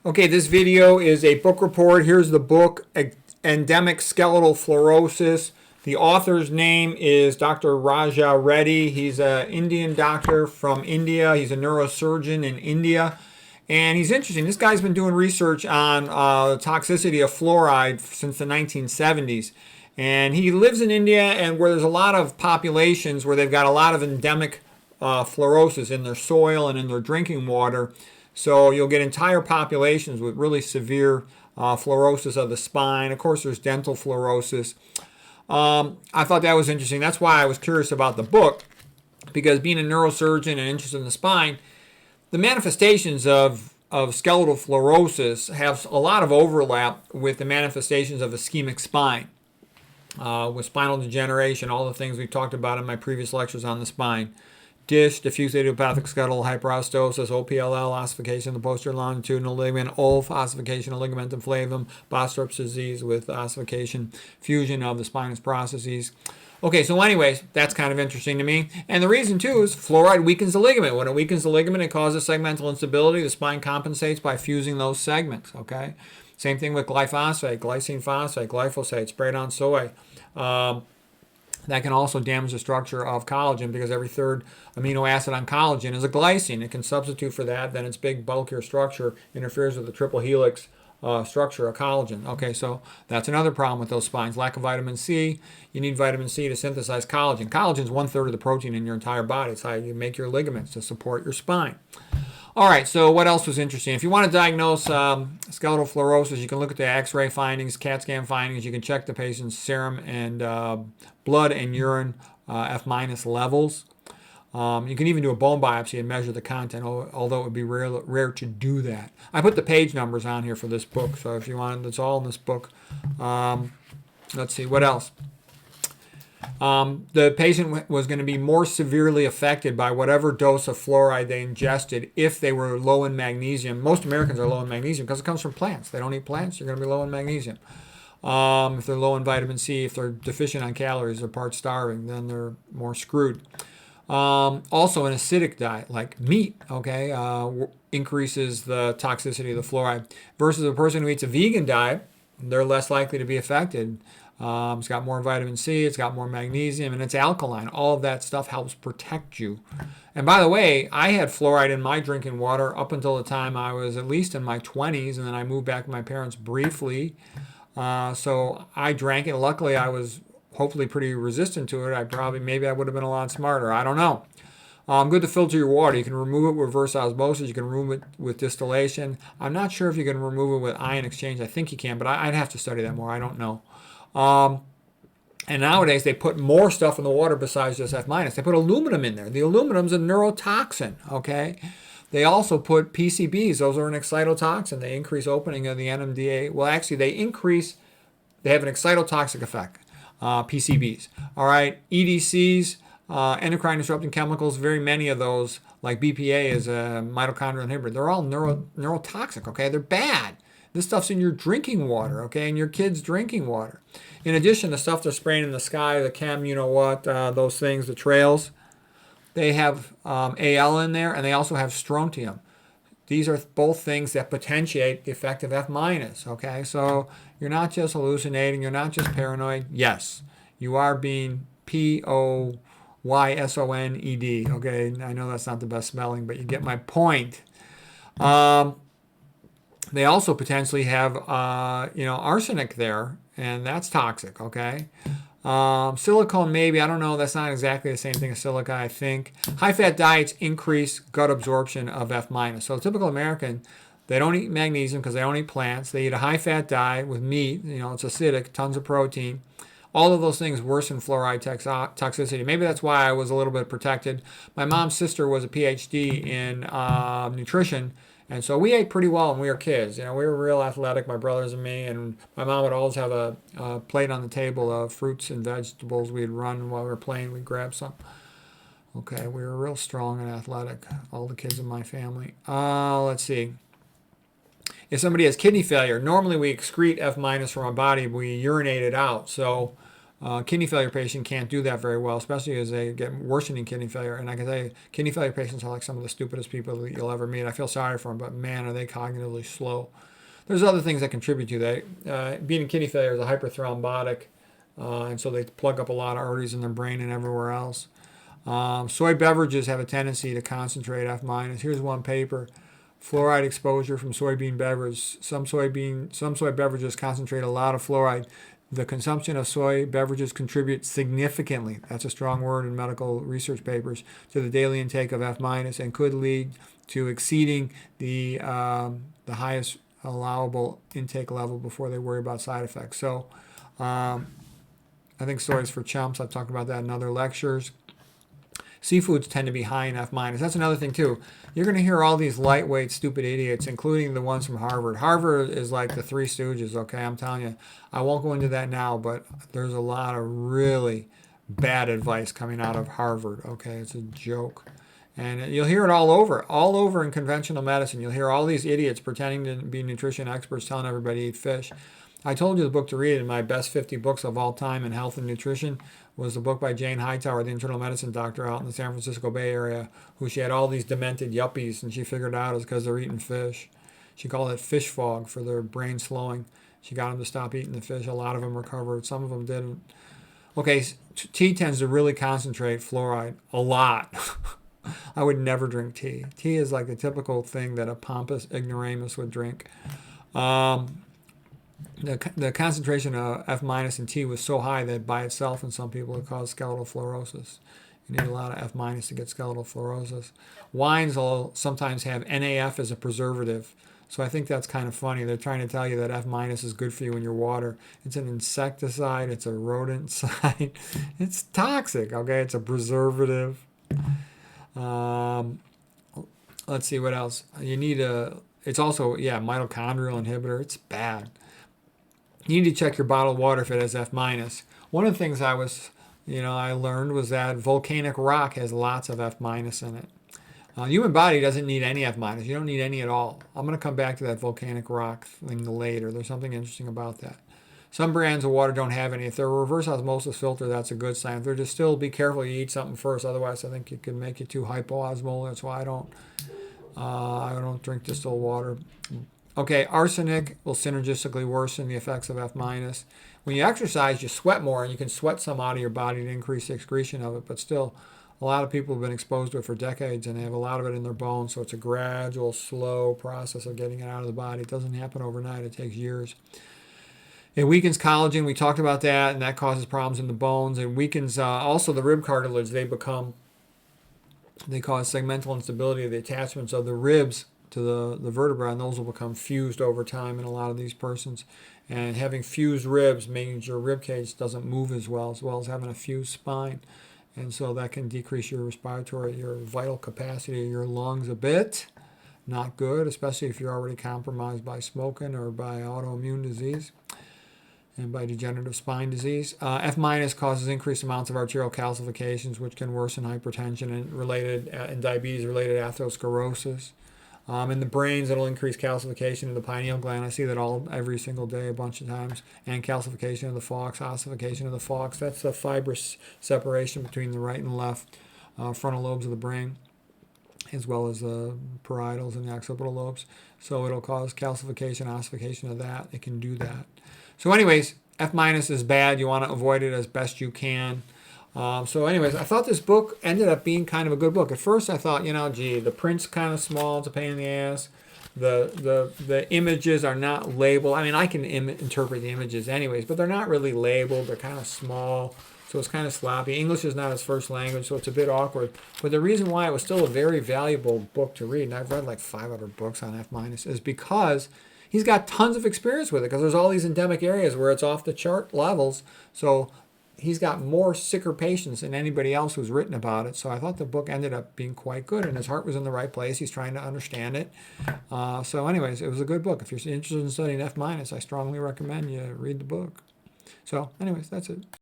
Okay, this video is a book report. Here's the book, Endemic Skeletal Fluorosis. The author's name is Dr. Raja Reddy. He's an Indian doctor from India. He's a neurosurgeon in India. And he's interesting. This guy's been doing research on the toxicity of fluoride since the 1970s. And he lives in India, and where there's a lot of populations where they've got a lot of endemic fluorosis in their soil and in their drinking water. So you'll get entire populations with really severe fluorosis of the spine. Of course, there's dental fluorosis. I thought that was interesting. That's why I was curious about the book, because being a neurosurgeon and interested in the spine, the manifestations of skeletal fluorosis have a lot of overlap with the manifestations of ischemic spine, with spinal degeneration, all the things we've talked about in my previous lectures on the spine. DISH, diffuse idiopathic skeletal hyperostosis, OPLL, ossification of the posterior longitudinal ligament, OLF, ossification of ligamentum flavum, Bostorp's disease with ossification, fusion of the spinous processes. Okay, so anyways, that's kind of interesting to me. And the reason, too, is fluoride weakens the ligament. When it weakens the ligament, it causes segmental instability. The spine compensates by fusing those segments, okay? Same thing with glyphosate, glycine phosphate, glyphosate, sprayed on soy. That can also damage the structure of collagen, because every third amino acid on collagen is a glycine. It can substitute for that. Then its big, bulkier structure interferes with the triple helix structure of collagen. Okay, so that's another problem with those spines. Lack of vitamin C. You need vitamin C to synthesize collagen. Collagen is 1/3 of the protein in your entire body. It's how you make your ligaments to support your spine. All right, so what else was interesting? If you want to diagnose skeletal fluorosis, you can look at the x-ray findings, CAT scan findings. You can check the patient's serum and blood and urine F- levels. You can even do a bone biopsy and measure the content, although it would be rare to do that. I put the page numbers on here for this book, so if you want, it's all in this book. Let's see, what else? The patient was going to be more severely affected by whatever dose of fluoride they ingested if they were low in magnesium. Most Americans are low in magnesium because it comes from plants. They don't eat plants, you're going to be low in magnesium. If they're low in vitamin C, if they're deficient on calories, they're part starving, then they're more screwed. Also, an acidic diet like meat, okay, increases the toxicity of the fluoride, versus a person who eats a vegan diet. They're less likely to be affected. It's got more vitamin C, it's got more magnesium, and it's alkaline. All of that stuff helps protect you. And by the way, I had fluoride in my drinking water up until the time I was at least in my 20s, and then I moved back to my parents briefly. So I drank it. Luckily, I was hopefully pretty resistant to it. Maybe I would have been a lot smarter. I don't know. Good to filter your water. You can remove it with reverse osmosis. You can remove it with distillation. I'm not sure if you can remove it with ion exchange. I think you can, but I'd have to study that more. I don't know. And nowadays they put more stuff in the water besides just F-. They put aluminum in there. The aluminum's a neurotoxin, okay? They also put PCBs. Those are an excitotoxin. They increase opening of the NMDA. Well, actually, they have an excitotoxic effect, PCBs. All right, EDCs, endocrine disrupting chemicals, very many of those, like BPA is a mitochondrial inhibitor. They're all neurotoxic, okay? They're bad. This stuff's in your drinking water, okay, and your kids' drinking water. In addition, the stuff they're spraying in the sky, the chem, you know what, those things, the trails, they have Al in there, and they also have strontium. These are both things that potentiate the effect of F-, okay? So you're not just hallucinating, you're not just paranoid. Yes, you are being POYSONED, okay? I know that's not the best spelling, but you get my point. They also potentially have, arsenic there, and that's toxic, okay? Silicone, maybe. I don't know. That's not exactly the same thing as silica, I think. High-fat diets increase gut absorption of F-. So a typical American, they don't eat magnesium because they don't eat plants. They eat a high-fat diet with meat. It's acidic, tons of protein. All of those things worsen fluoride toxicity. Maybe that's why I was a little bit protected. My mom's sister was a PhD in nutrition, and so we ate pretty well when we were kids. We were real athletic, my brothers and me, and my mom would always have a plate on the table of fruits and vegetables. We'd run while we were playing. We'd grab some. Okay, we were real strong and athletic, all the kids in my family. Let's see. If somebody has kidney failure, normally we excrete F- from our body, we urinate it out. So Kidney failure patient can't do that very well, especially as they get worsening kidney failure. And I can tell you, kidney failure patients are like some of the stupidest people that you'll ever meet. I feel sorry for them, but man, are they cognitively slow. There's other things that contribute to that. Being in kidney failure is a hyperthrombotic, and so they plug up a lot of arteries in their brain and everywhere else. Soy beverages have a tendency to concentrate F minus. Here's one paper: fluoride exposure from soybean beverage. Some soy beverages concentrate a lot of fluoride. The consumption of soy beverages contributes significantly, that's a strong word in medical research papers, to the daily intake of F minus and could lead to exceeding the highest allowable intake level before they worry about side effects. So I think soy is for chumps. I've talked about that in other lectures. Seafoods tend to be high in F minus. That's another thing too. You're going to hear all these lightweight, stupid idiots, including the ones from Harvard. Harvard is like the Three Stooges, okay? I'm telling you. I won't go into that now, but there's a lot of really bad advice coming out of Harvard, okay? It's a joke. And you'll hear it all over in conventional medicine. You'll hear all these idiots pretending to be nutrition experts telling everybody to eat fish. I told you the book to read in my best 50 books of all time in health and nutrition was the book by Jane Hightower, the internal medicine doctor out in the San Francisco Bay Area, who she had all these demented yuppies, and she figured out it was because they're eating fish. She called it fish fog for their brain slowing. She got them to stop eating the fish. A lot of them recovered. Some of them didn't. Okay, tea tends to really concentrate fluoride a lot. I would never drink tea. Tea is like the typical thing that a pompous ignoramus would drink. The concentration of F minus in tea was so high that by itself in some people it caused skeletal fluorosis. You need a lot of F minus to get skeletal fluorosis. Wines will sometimes have NAF as a preservative. So I think that's kind of funny. They're trying to tell you that F minus is good for you in your water. It's an insecticide. It's a rodenticide. It's toxic, okay? It's a preservative. Let's see what else. You need it's also, mitochondrial inhibitor. It's bad. You need to check your bottled water if it has F minus. One of the things I learned was that volcanic rock has lots of F minus in it. The human body doesn't need any F minus. You don't need any at all. I'm going to come back to that volcanic rock thing later. There's something interesting about that. Some brands of water don't have any. If they're a reverse osmosis filter, that's a good sign. If they're distilled, be careful you eat something first. Otherwise, I think it could make you too hypoosmolar. That's why I don't drink distilled water. Okay, arsenic will synergistically worsen the effects of F minus. When you exercise, you sweat more, and you can sweat some out of your body to increase the excretion of it. But still, a lot of people have been exposed to it for decades, and they have a lot of it in their bones. So it's a gradual, slow process of getting it out of the body. It doesn't happen overnight. It takes years. It weakens collagen. We talked about that, and that causes problems in the bones. It weakens also the rib cartilage. They cause segmental instability of the attachments of the ribs to the vertebra, and those will become fused over time in a lot of these persons. And having fused ribs means your rib cage doesn't move as well as having a fused spine. And so that can decrease your vital capacity of your lungs a bit. Not good, especially if you're already compromised by smoking or by autoimmune disease and by degenerative spine disease. F minus causes increased amounts of arterial calcifications, which can worsen hypertension and diabetes-related atherosclerosis. In the brains, it'll increase calcification of the pineal gland. I see that every single day a bunch of times. And calcification of the falx, ossification of the falx. That's the fibrous separation between the right and left frontal lobes of the brain, as well as the parietals and the occipital lobes. So it'll cause calcification, ossification of that. It can do that. So anyways, F minus is bad. You want to avoid it as best you can. So anyways, I thought this book ended up being kind of a good book. At first I thought, the print's kind of small. It's a pain in the ass. The images are not labeled. I mean, I can interpret the images anyways, but they're not really labeled. They're kind of small. So it's kind of sloppy. English is not his first language, so it's a bit awkward. But the reason why it was still a very valuable book to read, and I've read like 500 books on F minus, is because he's got tons of experience with it, because there's all these endemic areas where it's off the chart levels. So he's got more sicker patients than anybody else who's written about it. So I thought the book ended up being quite good, and his heart was in the right place. He's trying to understand it. So anyways, it was a good book. If you're interested in studying F minus, I strongly recommend you read the book. So anyways, that's it.